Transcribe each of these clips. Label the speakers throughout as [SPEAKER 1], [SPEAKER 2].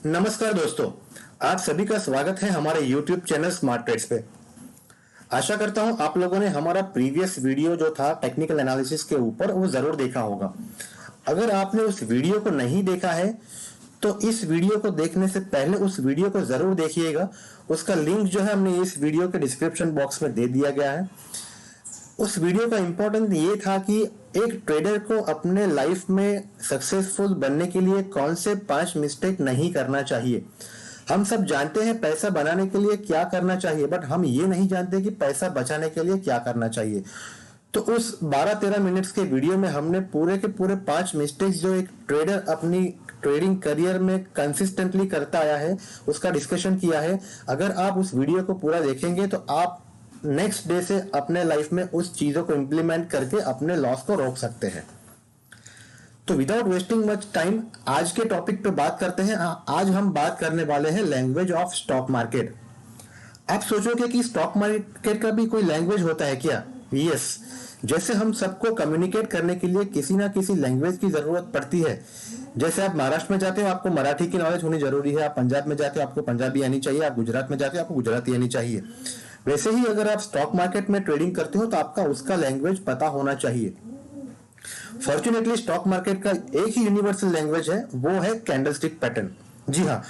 [SPEAKER 1] नमस्कार दोस्तों, आप सभी का स्वागत है हमारे YouTube चैनल स्मार्ट ट्रेड्स पे। आशा करता हूं आप लोगों ने हमारा प्रीवियस वीडियो जो था टेक्निकल एनालिसिस के ऊपर वो जरूर देखा होगा। अगर आपने उस वीडियो को नहीं देखा है तो इस वीडियो को देखने से पहले उस वीडियो को जरूर देखिएगा। उसका लिंक जो है हमने इस वीडियो के डिस्क्रिप्शन बॉक्स में दे दिया गया है। उस वीडियो का इंपॉर्टेंट ये था कि एक ट्रेडर को अपने लाइफ में सक्सेसफुल बनने के लिए कौन से 5 मिस्टेक नहीं करना चाहिए। हम सब जानते हैं पैसा बनाने के लिए क्या करना चाहिए, बट हम ये नहीं जानते कि पैसा बचाने के लिए क्या करना चाहिए। तो उस 12-13 मिनट्स के वीडियो में हमने पूरे के पूरे 5 मिस्टेक्स जो एक ट्रेडर अपनी ट्रेडिंग करियर में कंसिस्टेंटली करता आया है उसका डिस्कशन किया है। अगर आप उस वीडियो को पूरा देखेंगे तो आप नेक्स्ट डे से अपने लाइफ में उस चीजों को इंप्लीमेंट करके अपने लॉस को रोक सकते हैं। तो विदाउट वेस्टिंग मच टाइम आज के टॉपिक पे बात करते हैं। आज हम बात करने वाले हैं लैंग्वेज ऑफ स्टॉक मार्केट। आप सोचोगे कि स्टॉक मार्केट का भी कोई लैंग्वेज होता है क्या? यस, जैसे हम सबको कम्युनिकेट करने के लिए किसी ना किसी लैंग्वेज की जरूरत पड़ती है। जैसे आप महाराष्ट्र में जाते हो आपको मराठी की नॉलेज होनी जरूरी है, आप पंजाब में जाते हो आपको पंजाबी आनी चाहिए, आप गुजरात में जाते हो आपको गुजराती आनी चाहिए। वैसे ही अगर आप स्टॉक मार्केट में ट्रेडिंग करते हो तो आपका उसका लैंग्वेज पता होना चाहिए। फॉर्चुनेटली स्टॉक मार्केट का एक ही यूनिवर्सल लैंग्वेज है, वो है कैंडलस्टिक पैटर्न। जी हाँ,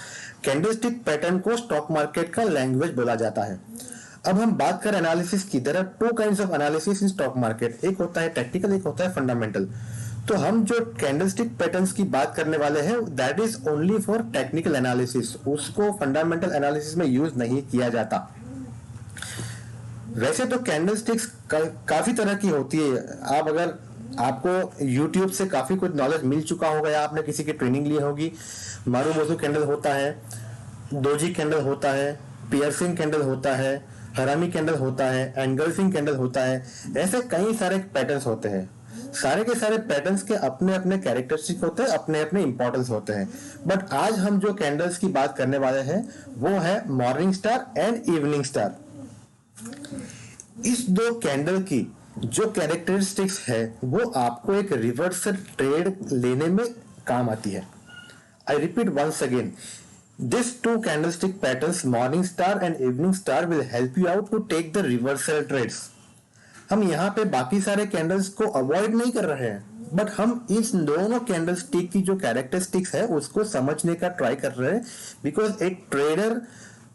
[SPEAKER 1] कैंडलस्टिक पैटर्न को स्टॉक मार्केट का लैंग्वेज बोला जाता है। अब हम बात करें एनालिसिस की। There are 2 kinds of analysis in stock market. एक होता है टेक्निकल, एक होता है फंडामेंटल। तो हम जो कैंडलस्टिक पैटर्न्स की बात करने वाले हैं that is only for technical analysis, उसको फंडामेंटल एनालिसिस में यूज नहीं किया जाता। वैसे तो कैंडलस्टिक्स काफी तरह की होती है। आप अगर आपको YouTube से काफी कुछ नॉलेज मिल चुका होगा या आपने किसी की ट्रेनिंग ली होगी। मारुबोजू कैंडल होता है, डोजी कैंडल होता है, पियर्सिंग कैंडल होता है, हरामी कैंडल होता है, एंगल्फिंग कैंडल होता है। ऐसे कई सारे पैटर्न्स होते हैं। सारे के सारे पैटर्न्स के अपने अपने कैरेक्टरिस्टिक होते हैं, अपने अपने इंपॉर्टेंस होते हैं। बट आज हम जो कैंडल्स की बात करने वाले हैं वो है morning star and evening star. इस 2 कैंडल की जो कैरेक्टरिस्टिक्स है वो आपको एक रिवर्सल ट्रेड लेने में काम आती है। I repeat once again, this 2 candlestick patterns morning star and evening star will help you out to take the reversal trades. हम यहाँ पे बाकी सारे कैंडल्स को अवॉइड नहीं कर रहे हैं, बट हम इस दोनों कैंडलस्टिक की जो कैरेक्टरिस्टिक्स है उसको समझने का ट्राई कर रहे हैं। बिकॉज एक ट्रेडर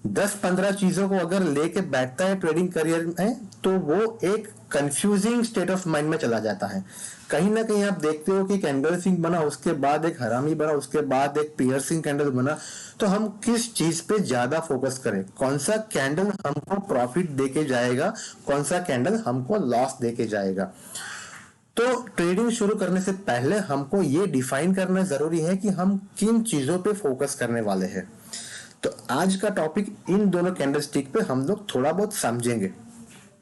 [SPEAKER 1] 10-15 चीजों को अगर लेके बैठता है ट्रेडिंग करियर में तो वो एक कंफ्यूजिंग स्टेट ऑफ माइंड में चला जाता है। कहीं ना कहीं आप देखते हो कि कैंडलफिंग बना, उसके बाद एक हरामी बना, उसके बाद एक पियर्सिंग कैंडल बना। तो हम किस चीज पे ज्यादा फोकस करें? कौन सा कैंडल हमको प्रॉफिट देके जाएगा, कौन सा कैंडल हमको लॉस देके जाएगा? तो ट्रेडिंग शुरू करने से पहले हमको ये डिफाइन करना जरूरी है कि हम किन चीजों पे फोकस करने वाले हैं। तो आज का टॉपिक इन दोनों कैंडलस्टिक पे हम लोग थोड़ा बहुत समझेंगे।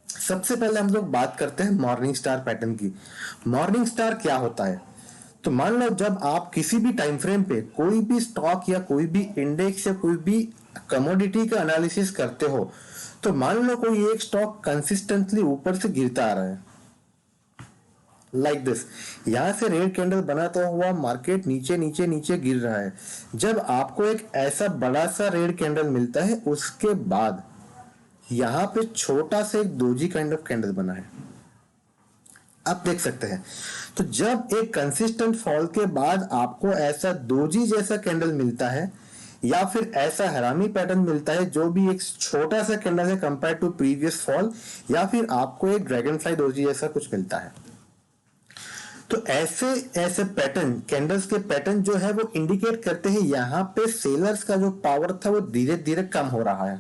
[SPEAKER 1] सबसे पहले हम लोग बात करते हैं मॉर्निंग स्टार पैटर्न की। मॉर्निंग स्टार क्या होता है? तो मान लो जब आप किसी भी टाइम फ्रेम पे कोई भी स्टॉक या कोई भी इंडेक्स या कोई भी कमोडिटी का एनालिसिस करते हो, तो मान लो कोई एक स्टॉक कंसिस्टेंटली ऊपर से गिरता आ रहा है लाइक दिस। यहां से रेड कैंडल बनाता हुआ मार्केट नीचे नीचे नीचे गिर रहा है। जब आपको एक ऐसा बड़ा सा रेड कैंडल मिलता है उसके बाद यहां पे छोटा सा एक डोजी काइंड ऑफ कैंडल बना है, आप देख सकते हैं। तो जब एक कंसिस्टेंट फॉल के बाद आपको ऐसा डोजी जैसा कैंडल मिलता है या फिर ऐसा हरामी पैटर्न मिलता है जो भी एक छोटा सा कैंडल है कंपेयर टू प्रीवियस फॉल, या फिर आपको एक ड्रैगन फ्लाई डोजी जैसा कुछ मिलता है, तो ऐसे ऐसे पैटर्न कैंडल्स के पैटर्न जो है वो इंडिकेट करते हैं यहाँ पे सेलर्स का जो पावर था वो धीरे धीरे कम हो रहा है।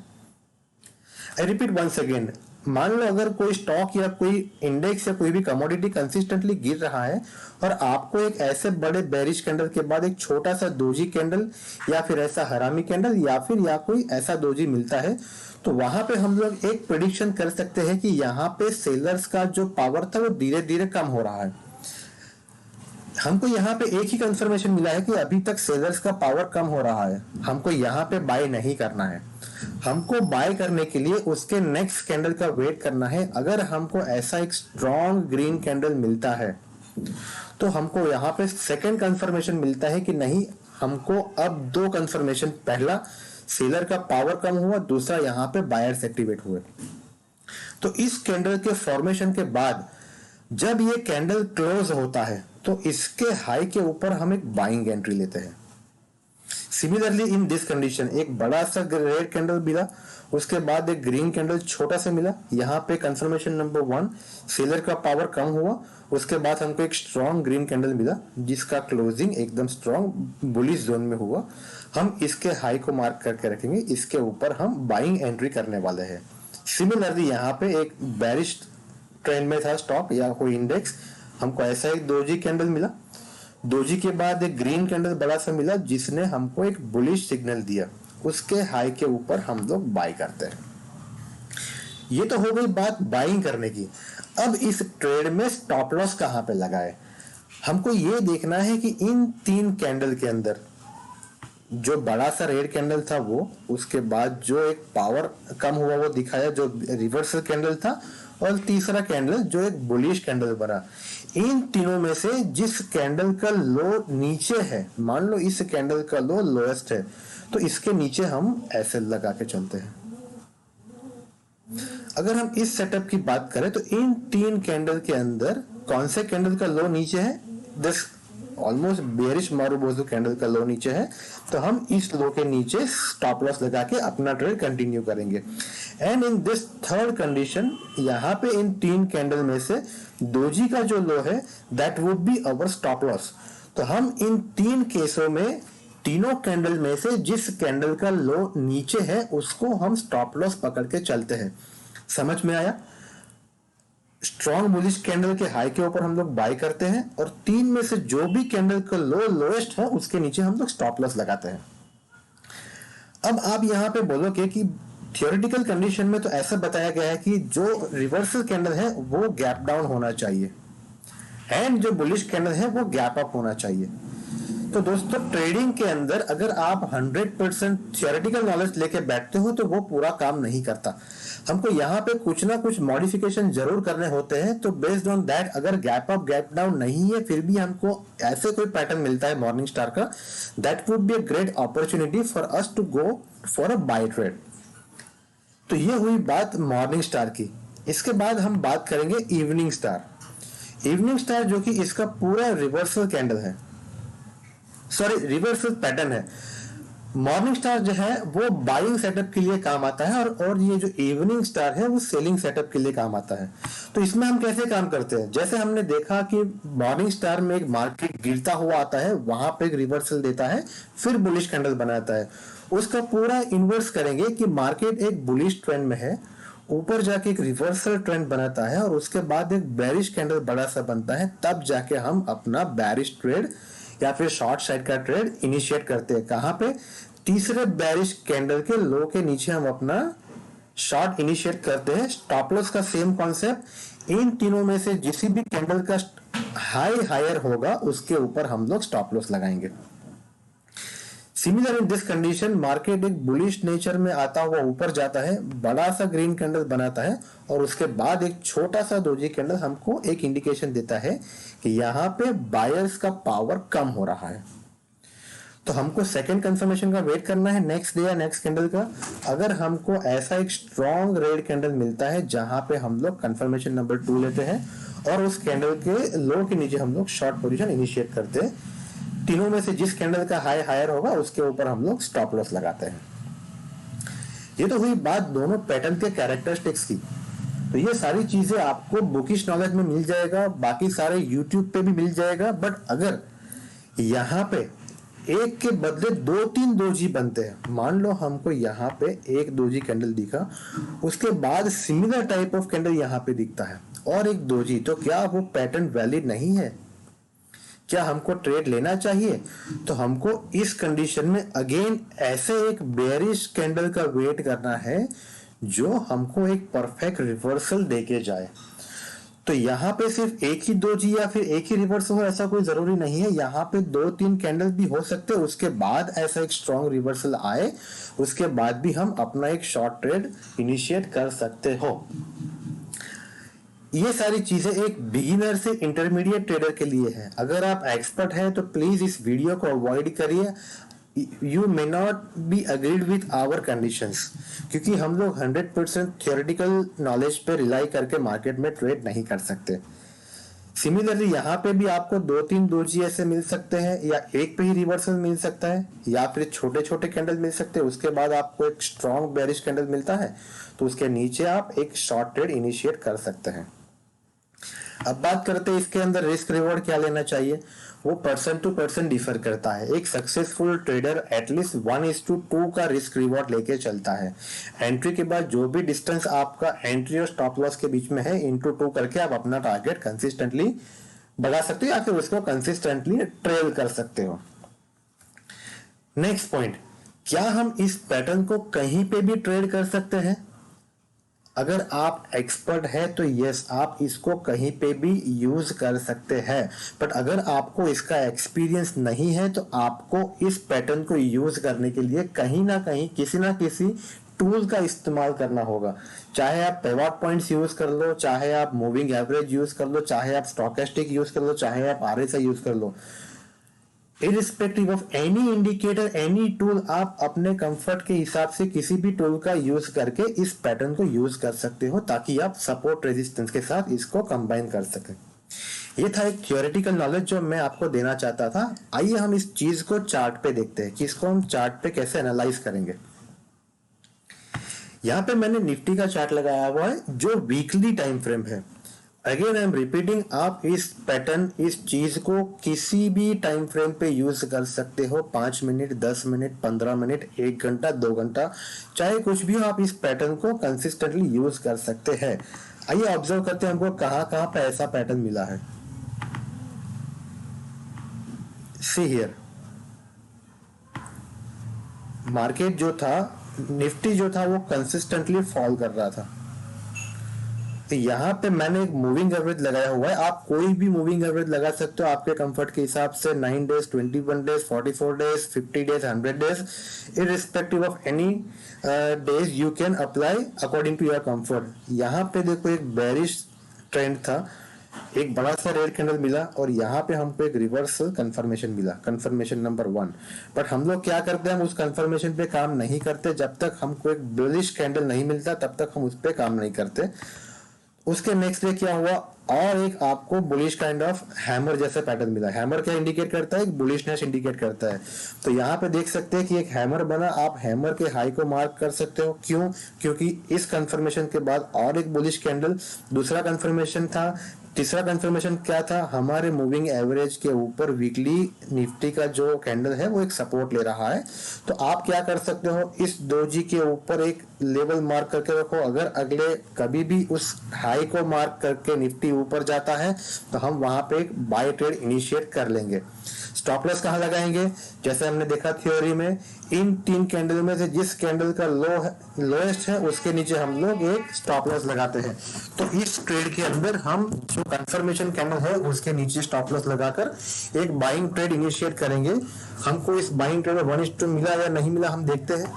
[SPEAKER 1] आई रिपीट वंस अगेन, मान लो अगर कोई स्टॉक या कोई इंडेक्स या कोई भी कमोडिटी कंसिस्टेंटली गिर रहा है और आपको एक ऐसे बड़े बेरिश कैंडल के बाद एक छोटा सा डोजी कैंडल या फिर ऐसा हरामी कैंडल या फिर कोई ऐसा डोजी मिलता है, तो वहां पे हम लोग एक प्रेडिक्शन कर सकते हैं कि यहाँ पे सेलर्स का जो पावर था वो धीरे धीरे कम हो रहा है। हमको यहाँ पे एक ही कंफर्मेशन मिला है कि अभी तक सेलर्स का पावर कम हो रहा है, हमको यहाँ पे बाय नहीं करना है। हमको बाय करने के लिए उसके नेक्स्ट कैंडल का वेट करना है। अगर हमको ऐसा एक स्ट्रॉन्ग ग्रीन कैंडल मिलता है तो हमको यहाँ पे सेकंड कंफर्मेशन मिलता है कि नहीं, हमको अब दो कंफर्मेशन, पहला सेलर का पावर कम हुआ, दूसरा यहाँ पे बायर्स एक्टिवेट हुए। तो इस कैंडल के फॉर्मेशन के बाद जब ये कैंडल क्लोज होता है तो इसके हाई के ऊपर हम एक बाइंग एंट्री लेते हैं। सिमिलरली इन दिस कंडीशन एक बड़ा सा रेड कैंडल मिला, उसके बाद एक ग्रीन कैंडल छोटा सा मिला। यहाँ पे कंफर्मेशन नंबर 1 सेलर का पावर कम हुआ, उसके बाद हमको एक स्ट्रॉन्ग ग्रीन कैंडल मिला जिसका क्लोजिंग एकदम स्ट्रॉन्ग बुलिश जोन में हुआ। हम इसके हाई को मार्क करके रखेंगे, इसके ऊपर हम बाइंग एंट्री करने वाले हैं। सिमिलरली यहाँ पे एक बेरिश ट्रेंड में था स्टॉक या कोई इंडेक्स, हमको ऐसा एक दोजी कैंडल मिला। दोजी के बाद एक ग्रीन कैंडल बड़ा सा मिला जिसने हमको एक बुलिश सिग्नल दिया, उसके हाई के ऊपर हम लोग बाई करते हैं। ये तो हो गई बात बाइंग करने की। अब इस ट्रेड में स्टॉप लॉस कहां पे लगाए, हमको ये देखना है कि इन 3 कैंडल के अंदर जो बड़ा सा रेड कैंडल था वो, उसके बाद जो एक पावर कम हुआ वो दिखाया जो रिवर्सल कैंडल था, और तीसरा कैंडल जो एक बुलिश कैंडल बना। इन तीनों में से जिस कैंडल का लो नीचे है, मान लो इस कैंडल का लो लोएस्ट है, तो इसके नीचे हम ऐसे लगा के चलते हैं। अगर हम इस सेटअप की बात करें तो इन 3 कैंडल के अंदर कौन से कैंडल का लो नीचे है, this almost bearish marubozu candle का लो नीचे है, तो हम इस लो के नीचे स्टॉप लॉस लगा के अपना ट्रेड कंटिन्यू करेंगे। And in this third condition, यहाँ पे इन 3 कैंडल में से दोजी का जो लो है that would be our stop loss. तो हम इन 3 केसों में तीनों कैंडल में से जिस कैंडल का लो नीचे है उसको हम स्टॉप लॉस पकड़ के चलते हैं। समझ में आया? स्ट्रॉन्ग बुलिश कैंडल के हाई के ऊपर हम लोग बाय करते हैं और 3 में से जो भी कैंडल का लो लोएस्ट है उसके नीचे हम लोग स्टॉप लॉस लगाते हैं। अब आप यहां पे बोलोगे कि थियोरेटिकल कंडीशन में तो ऐसा बताया गया है कि जो रिवर्सल कैंडल है वो गैप डाउन होना चाहिए एंड जो बुलिश कैंडल है वो गैप अप होना चाहिए। तो दोस्तों ट्रेडिंग के अंदर अगर आप 100% थियोरेटिकल नॉलेज लेके बैठते हो तो वो पूरा काम नहीं करता। हमको यहाँ पे कुछ ना कुछ मॉडिफिकेशन जरूर करने होते हैं। तो बेस्ड ऑन दैट अगर गैप अप गैप डाउन नहीं है फिर भी हमको ऐसे कोई पैटर्न मिलता है मॉर्निंग स्टार का, that would be a great opportunity for us to go for a buy trade. तो ये हुई बात मॉर्निंग स्टार की। इसके बाद हम बात करेंगे इवनिंग स्टार। इवनिंग स्टार जो कि इसका पूरा रिवर्सल कैंडल है, सॉरी रिवर्सल पैटर्न है। मॉर्निंग स्टार जो है वो बाइंग सेटअप के लिए काम आता है और ये जो इवनिंग स्टार है वो सेलिंग सेटअप के लिए काम आता है। तो इसमें हम कैसे काम करते हैं, जैसे हमने देखा कि मॉर्निंग स्टार में एक मार्केट गिरता हुआ आता है, वहां पे एक रिवर्सल देता है, फिर बुलिश कैंडल बनाता है। उसका पूरा इन्वर्स करेंगे कि मार्केट एक बुलिश ट्रेंड में है, ऊपर जाके एक रिवर्सल ट्रेंड बनाता है और उसके बाद एक बेरिश कैंडल बड़ा सा बनता है, तब जाके हम अपना बेरिश ट्रेड या फिर शॉर्ट साइड का ट्रेड इनिशिएट करते हैं। कहां पे? तीसरे बेरिश कैंडल के लो के नीचे हम अपना शॉर्ट इनिशिएट करते हैं। स्टॉप लॉस का सेम कॉन्सेप्ट, इन तीनों में से जिस भी कैंडल का हाई हायर होगा उसके ऊपर हम लोग स्टॉप लॉस लगाएंगे। Similar in this condition market एक बुलिश नेचर में आता हुआ ऊपर जाता है, बड़ा सा ग्रीन कैंडल बनाता है और उसके बाद एक छोटा सा दोजी कैंडल हमको एक इंडिकेशन देता है कि यहाँ पे बायर्स का पावर कम हो रहा है। तो हमको सेकंड कंफर्मेशन का वेट करना है नेक्स्ट डे या नेक्स्ट कैंडल का। अगर हमको ऐसा एक स्ट्रॉन्ग रेड कैंडल मिलता है जहां पे हम लोग कंफर्मेशन नंबर 2 लेते हैं और उस कैंडल के लो के नीचे हम लोग शॉर्ट पोजीशन इनिशिएट करते हैं, तीनों में से जिस कैंडल का हाई हायर होगा उसके ऊपर हम लोग स्टॉप लॉस लगाते हैं। ये तो हुई बात दोनों पैटर्न के कैरेक्टरिस्टिक्स की। तो ये सारी चीजें आपको बुकिश नॉलेज में मिल जाएगा, बाकी सारे यूट्यूब पे भी मिल जाएगा। बट अगर यहाँ पे एक के बदले 2-3 दोजी बनते हैं, मान लो हमको यहाँ पे एक दोजी कैंडल दिखा, उसके बाद सिमिलर टाइप ऑफ कैंडल यहाँ पे दिखता है और एक दोजी, तो क्या वो पैटर्न वैलिड नहीं है? क्या हमको ट्रेड लेना चाहिए? तो हमको इस कंडीशन में अगेन ऐसे एक बेरिश कैंडल का वेट करना है जो हमको एक परफेक्ट रिवर्सल देके जाए। तो यहाँ पे सिर्फ एक ही दोजी या फिर एक ही रिवर्सल हो ऐसा कोई जरूरी नहीं है, यहाँ पे 2-3 कैंडल भी हो सकते हैं, उसके बाद ऐसा एक स्ट्रॉन्ग रिवर्सल आए, उसके बाद भी हम अपना एक शॉर्ट ट्रेड इनिशिएट कर सकते हो। ये सारी चीजें एक बिगिनर से इंटरमीडिएट ट्रेडर के लिए है। अगर आप एक्सपर्ट हैं तो प्लीज इस वीडियो को अवॉइड करिए। You may not be agreed with our conditions, क्योंकि हम लोग 100% थियोरेटिकल नॉलेज पे रिलाई करके मार्केट में ट्रेड नहीं कर सकते। सिमिलरली यहाँ पे भी आपको 2-3 डोजी ऐसे मिल सकते हैं, या एक पे ही रिवर्सल मिल सकता है, या फिर छोटे छोटे कैंडल मिल सकते हैं। उसके बाद आपको एक स्ट्रॉन्ग बेरिश कैंडल मिलता है तो उसके नीचे आप एक शॉर्ट ट्रेड इनिशिएट कर सकते हैं। अब बात करते हैं इसके अंदर रिस्क रिवॉर्ड क्या लेना चाहिए। वो पर्सन टू पर्सन डिफर करता है। एक सक्सेसफुल ट्रेडर एटलीस्ट 1:2 का रिस्क रिवॉर्ड लेके चलता है। एंट्री के बाद जो भी डिस्टेंस आपका एंट्री और स्टॉप लॉस के बीच में है, इंटू 2 करके आप अपना टारगेट कंसिस्टेंटली बढ़ा सकते हो या फिर उसको कंसिस्टेंटली ट्रेल कर सकते हो। नेक्स्ट पॉइंट, क्या हम इस पैटर्न को कहीं पे भी ट्रेड कर सकते हैं? अगर आप एक्सपर्ट है तो यस, आप इसको कहीं पे भी यूज कर सकते हैं। बट अगर आपको इसका एक्सपीरियंस नहीं है तो आपको इस पैटर्न को यूज करने के लिए कहीं ना कहीं किसी ना किसी टूल का इस्तेमाल करना होगा। चाहे आप पिवट पॉइंट्स यूज कर लो, चाहे आप मूविंग एवरेज यूज कर लो, चाहे आप स्टोकेस्टिक यूज कर लो, चाहे आप आरएसआई यूज कर लो। Irrespective of any indicator, any tool, आप अपने कंफर्ट के हिसाब से किसी भी टूल का यूज करके इस पैटर्न को यूज कर सकते हो, ताकि आप सपोर्ट रेजिस्टेंस के साथ इसको कंबाइन कर सकें। ये था एक थियोरेटिकल नॉलेज जो मैं आपको देना चाहता था। आइए हम इस चीज को चार्ट पे देखते हैं कि इसको हम चार्ट पे कैसे एनालाइज करेंगे। यहाँ पे मैंने निफ्टी का चार्ट लगाया हुआ है जो वीकली टाइम फ्रेम है। अगेन आई एम रिपीटिंग, आप इस पैटर्न, इस चीज को किसी भी टाइम फ्रेम पे यूज कर सकते हो। 5 मिनट, 10 मिनट, 15 मिनट, 1 घंटा, 2 घंटा, चाहे कुछ भी हो, आप इस पैटर्न को कंसिस्टेंटली यूज कर सकते हैं। आइए ऑब्जर्व करते हैं हमको कहां कहां पे ऐसा पैटर्न मिला है। सी हियर, मार्केट जो था, निफ्टी जो था वो कंसिस्टेंटली फॉल कर रहा था। तो यहाँ पे मैंने एक मूविंग एवरेज लगाया हुआ है। आप कोई भी मूविंग एवरेज लगा सकते हो आपके कंफर्ट के हिसाब से। 9 days, 21 days, 44 days, 50 days, 100 days, irrespective of any days you can apply according to your comfort. यहाँ पे देखो एक बेरिश ट्रेंड था, एक बड़ा सा रेड कैंडल मिला और यहाँ पे हमको एक रिवर्सल कंफर्मेशन मिला, कंफर्मेशन नंबर 1। बट हम लोग क्या करते हैं, हम उस कंफर्मेशन पे काम नहीं करते। जब तक हमको एक बुलिश कैंडल नहीं मिलता तब तक हम उस पे काम नहीं करते। उसके नेक्स्ट डे क्या हुआ, और एक आपको बुलिश काइंड ऑफ हैमर जैसा पैटर्न मिला। हैमर क्या इंडिकेट करता है, एक बुलिशनेस इंडिकेट करता है। तो यहाँ पे देख सकते हैं कि एक हैमर बना, आप हैमर के हाई को मार्क कर सकते हो। क्यों? क्योंकि इस कंफर्मेशन के बाद और एक बुलिश कैंडल, दूसरा कंफर्मेशन था। तीसरा कंफर्मेशन क्या था, हमारे मूविंग एवरेज के ऊपर वीकली निफ्टी का जो कैंडल है वो एक सपोर्ट ले रहा है। तो आप क्या कर सकते हो, इस डोजी के ऊपर एक लेवल मार्क करके रखो। अगर अगले कभी भी उस हाई को मार्क करके निफ्टी ऊपर जाता है तो हम वहां पे एक बाय ट्रेड इनिशिएट कर लेंगे। स्टॉप लॉस कहां लगाएंगे, जैसे हमने देखा थ्योरी में, इन 3 कैंडल में से जिस कैंडल का लोएस्ट है उसके नीचे हम लोग एक स्टॉप लॉस लगाते हैं। तो इस ट्रेड के अंदर हम जो कंफर्मेशन कैंडल है उसके नीचे स्टॉप लॉस लगाकर एक बाइंग ट्रेड इनिशिएट करेंगे। हमको इस बाइंग ट्रेड में 1:2 मिला या नहीं मिला हम देखते हैं।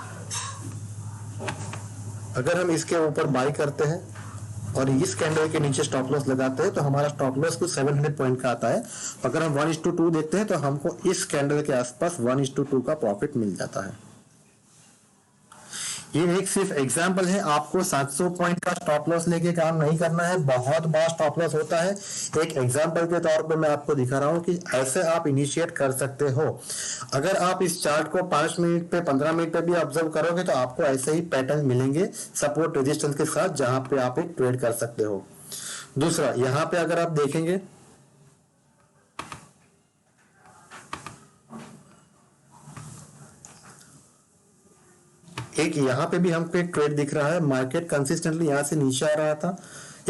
[SPEAKER 1] अगर हम इसके ऊपर बाई करते हैं और इस कैंडल के नीचे स्टॉप लॉस लगाते हैं तो हमारा स्टॉप लॉस कुछ 700 पॉइंट का आता है। अगर हम 1:2 देखते हैं तो हमको इस कैंडल के आसपास 1:2 का प्रॉफिट मिल जाता है। ये एक सिर्फ एग्जांपल है, आपको 700 पॉइंट का स्टॉप लॉस लेके काम नहीं करना है, बहुत बड़ा स्टॉप लॉस होता है। एक एग्जांपल के तौर पे मैं आपको दिखा रहा हूं कि ऐसे आप इनिशिएट कर सकते हो। अगर आप इस चार्ट को 5 मिनट पे, 15 मिनट पे भी ऑब्जर्व करोगे तो आपको ऐसे ही पैटर्न मिलेंगे सपोर्ट रेजिस्टेंस के साथ, जहां पे आप एक ट्रेड कर सकते हो। दूसरा, यहाँ पे अगर आप देखेंगे एक यहाँ पे भी हमको एक ट्रेड दिख रहा है। मार्केट कंसिस्टेंटली यहाँ से नीचे आ रहा था,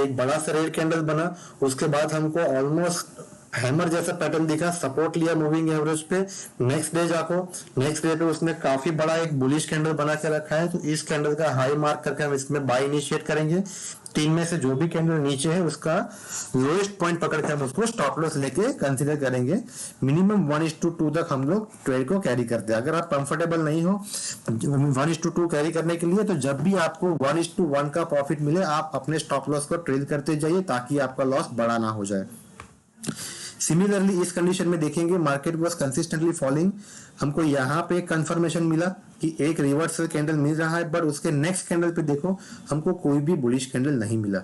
[SPEAKER 1] एक बड़ा सा रेड कैंडल बना, उसके बाद हमको ऑलमोस्ट हैमर जैसा पैटर्न दिखा, सपोर्ट लिया मूविंग एवरेज पे, नेक्स्ट डे पे उसने काफी बड़ा एक बुलिश कैंडल बना के रखा है, तो इस कैंडल का हाई मार्क करके हम इसमें बाय इनिशिएट करेंगे। तीन में से जो भी कैंडल नीचे है उसका लोएस्ट पॉइंट पकड़ के हम उसको स्टॉप लॉस लेके कंसीडर करेंगे। मिनिमम 1:2 तक हम लोग ट्रेड को कैरी करते हैं। अगर आप कंफर्टेबल नहीं हो 1:2 कैरी करने के लिए, तो जब भी आपको 1:1 का प्रॉफिट मिले आप अपने स्टॉप लॉस को ट्रेड करते जाइए ताकि आपका लॉस बड़ा ना हो जाए। सिमिलरली इस कंडीशन में देखेंगे मार्केट वाज कंसिस्टेंटली फॉलिंग, हमको यहाँ पे एक कंफर्मेशन मिला कि एक रिवर्सल कैंडल मिल रहा है, बट उसके नेक्स्ट कैंडल पे देखो हमको कोई भी बुलिश कैंडल नहीं मिला।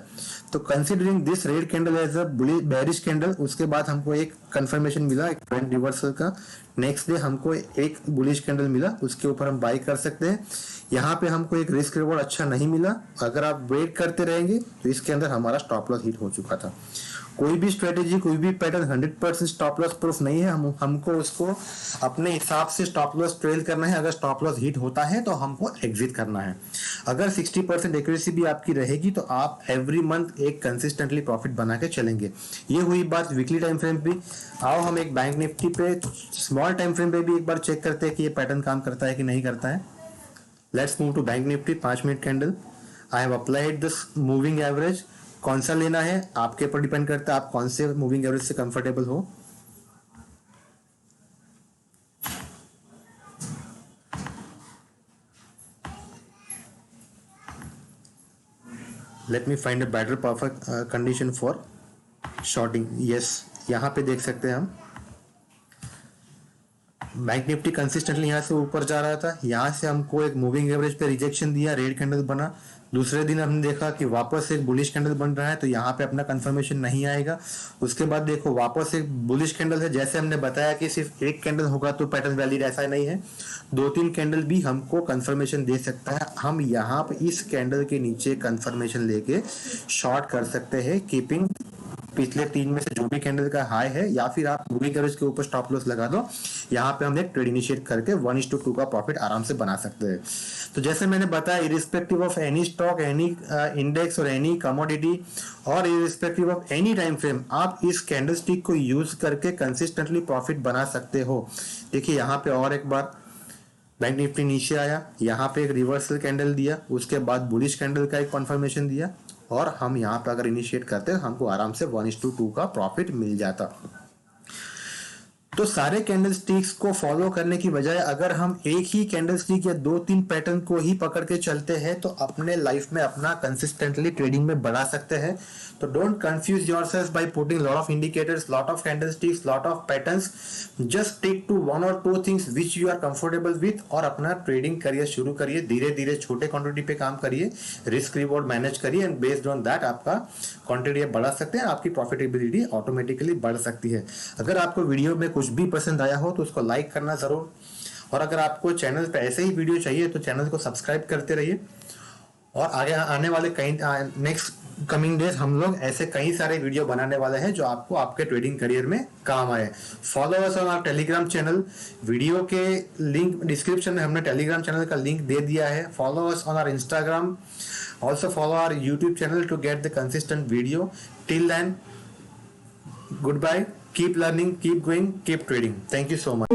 [SPEAKER 1] तो considering this red candle as a bearish candle, उसके बाद हमको एक कंफर्मेशन मिला एक ट्रेंड रिवर्सल का, नेक्स्ट डे हमको एक बुलिश कैंडल मिला, उसके ऊपर हम बाई कर सकते हैं। यहाँ पे हमको एक रिस्क रिवॉर्ड अच्छा नहीं मिला, अगर आप वेट करते रहेंगे तो इसके अंदर हमारा स्टॉप लॉस हिट हो चुका था। कोई भी स्ट्रेटेजी कोई भी पैटर्न 100% स्टॉप लॉस प्रूफ नहीं है, हमको उसको अपने हिसाब से स्टॉप लॉस ट्रेल करना है। अगर स्टॉप लॉस हिट होता है तो हमको एग्जिट करना है। अगर 60% एक्यूरेसी भी आपकी रहेगी तो आप एवरी मंथ एक कंसिस्टेंटली प्रॉफिट बना के चलेंगे। ये हुई बात वीकली टाइम फ्रेम पे। आओ हम एक बैंक निफ्टी पे स्मॉल टाइम फ्रेम पे भी एक बार चेक करते हैं कि ये पैटर्न काम करता है कि नहीं करता है। Let's move to bank Nifty 5 minute candle. I have applied this moving average. कौन सा लेना है आपके ऊपर डिपेंड करता है, आप कौन से मूविंग एवरेज से कंफर्टेबल हो। Let me find a better perfect condition for shorting. Yes, यहां पे देख सकते हैं हम बैंक निफ्टी कंसिस्टेंटली यहाँ से ऊपर जा रहा था, यहाँ से हमको एक मूविंग एवरेज पे रिजेक्शन दिया, रेड कैंडल बना। दूसरे दिन हमने देखा कि वापस एक बुलिश कैंडल बन रहा है, तो यहाँ पे अपना कंफर्मेशन नहीं आएगा। उसके बाद देखो वापस एक बुलिश कैंडल है, जैसे हमने बताया कि सिर्फ एक कैंडल होगा तो पैटर्न वैलिड, ऐसा नहीं है, 2-3 कैंडल भी हमको कंफर्मेशन दे सकता है। हम यहाँ पे इस कैंडल के नीचे कंफर्मेशन लेके शॉर्ट कर सकते हैं, कीपिंग पिछले 3 में से जो भी कैंडल का हाई है, या फिर आप मूविंग एवरेज के ऊपर स्टॉप लॉस लगा दो। यहाँ पे हम एक ट्रेड इनिशिएट करके 1:2 का प्रॉफिट आराम से बना सकते हैं। तो जैसे मैंने बताया, irrespective of any stock, any index और एनी कमोडिटी और irrespective of any time frame, आप इस कैंडल स्टिक को यूज करके कंसिस्टेंटली प्रॉफिट बना सकते हो। देखिए यहाँ पे और एक बार बैंक निफ्टी नीचे आया, यहाँ पे एक रिवर्सल कैंडल दिया, उसके बाद बुलिश कैंडल का एक कंफर्मेशन दिया, और हम यहाँ पे अगर इनिशिएट करते हैं हमको आराम से 1:2 का प्रॉफिट मिल जाता। तो सारे कैंडल स्टिक्स को फॉलो करने की बजाय अगर हम एक ही कैंडल स्टिक या 2-3 पैटर्न को ही पकड़ के चलते हैं तो अपने लाइफ में अपना कंसिस्टेंटली ट्रेडिंग में बढ़ा सकते हैं। तो don't confuse yourself by putting lot of indicators, lot of candle sticks, lot of patterns. Just stick to 1 or 2 things which you are comfortable with, और अपना ट्रेडिंग करियर शुरू करिए। धीरे धीरे छोटे क्वांटिटी पे काम करिए, रिस्क रिवॉर्ड मैनेज करिए, एंड बेस्ड ऑन दैट आपका क्वांटिटी बढ़ा सकते हैं, आपकी प्रॉफिटेबिलिटी ऑटोमेटिकली बढ़ सकती है। अगर आपको वीडियो में कुछ भी पसंद आया हो तो उसको लाइक करना जरूर, और अगर आपको चैनल पे ऐसे ही वीडियो चाहिए तो चैनल को सब्सक्राइब करते रहिए। और आगे आने वाले कई नेक्स्ट कमिंग डेज हम लोग ऐसे कई सारे वीडियो बनाने वाले हैं जो आपको आपके ट्रेडिंग करियर में काम आए। Follow us on our Telegram channel, video के लिंक डिस्क्रिप्शन में हमने टेलीग्राम चैनल का लिंक दे दिया है। Follow us on our Instagram, also follow our YouTube channel to get the consistent video. Till then, goodbye, keep learning, keep going, keep trading. Thank you so much.